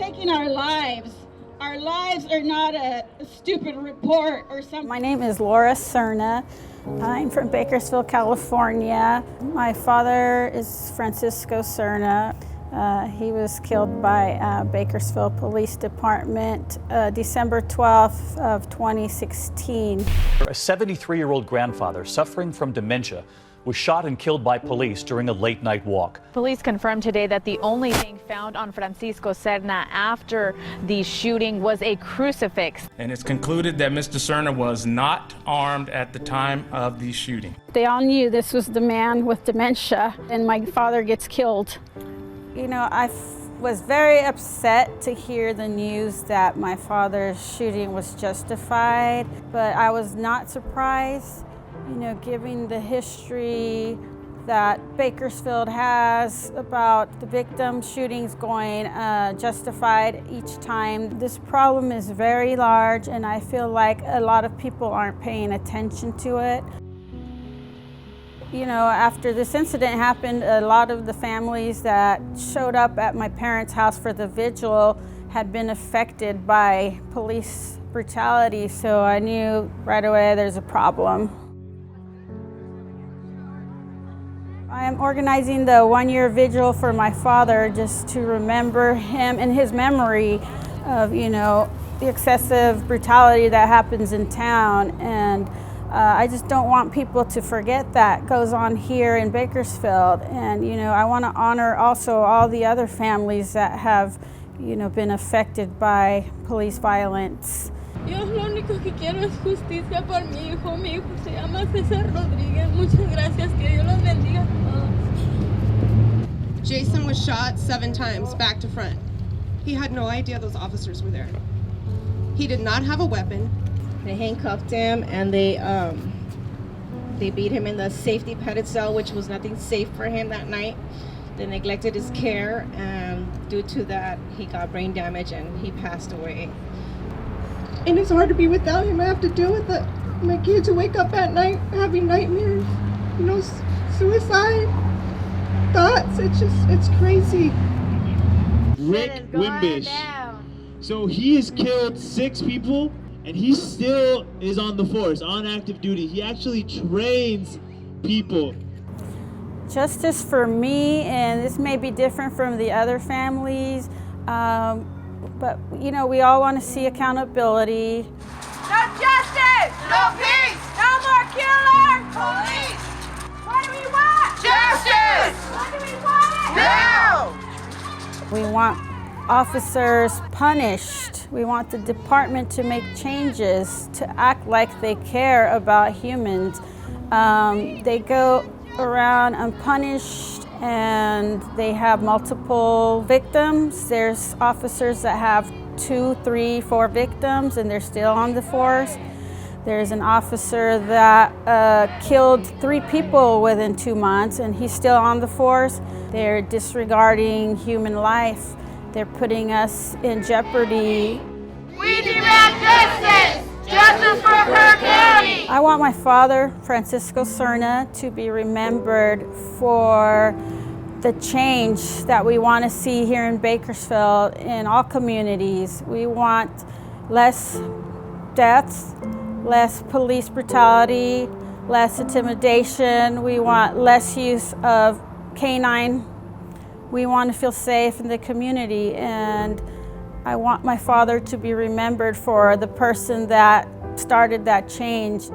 taking our lives. Our lives are not a stupid report or something. My name is Laura Serna. I'm from Bakersfield, California. My father is Francisco Serna. He was killed by Bakersfield Police Department December 12th of 2016. A 73-year-old grandfather suffering from dementia was shot and killed by police during a late-night walk. Police confirmed today that the only thing found on Francisco Serna after the shooting was a crucifix. And it's concluded that Mr. Serna was not armed at the time of the shooting. They all knew this was the man with dementia, and my father gets killed. You know, I was very upset to hear the news that my father's shooting was justified, but I was not surprised. You know, given the history that Bakersfield has about the victim shootings going justified each time. This problem is very large, and I feel like a lot of people aren't paying attention to it. You know, after this incident happened, a lot of the families that showed up at my parents' house for the vigil had been affected by police brutality, so I knew right away there's a problem. I am organizing the one-year vigil for my father just to remember him and his memory of, you know, the excessive brutality that happens in town. And I just don't want people to forget that goes on here in Bakersfield. And, you know, I want to honor also all the other families that have, you know, been affected by police violence. Yo lo único que quiero es justicia por mi hijo. Mi hijo se llama César Rodríguez. Muchas gracias. Que Dios los bendiga a todos. Jason was shot 7 times, back to front. He had no idea those officers were there. He did not have a weapon. They handcuffed him and they beat him in the safety pedestal, which was nothing safe for him that night. They neglected his care, and due to that, he got brain damage and he passed away. And it's hard to be without him. I have to deal with it. My kids who wake up at night having nightmares, you know, suicide thoughts. It's crazy. Rick Wimbish. So he has killed 6 people, and he still is on the force, on active duty. He actually trains people. Justice for me, and this may be different from the other families, but, you know, we all want to see accountability. No justice! No peace! No more killer! Police! What do we want? Justice! What do we want? Now! We want officers punished. We want the department to make changes, to act like they care about humans. They go around unpunished, and they have multiple victims. There's officers that have 2, 3, 4 victims, and they're still on the force. There's an officer that killed 3 people within 2 months, and he's still on the force. They're disregarding human life. They're putting us in jeopardy. We demand justice! Justice for Kerr County! I want my father, Francisco Serna, to be remembered for the change that we want to see here in Bakersfield in all communities. We want less deaths, less police brutality, less intimidation. We want less use of canine. We want to feel safe in the community, and I want my father to be remembered for the person that started that change.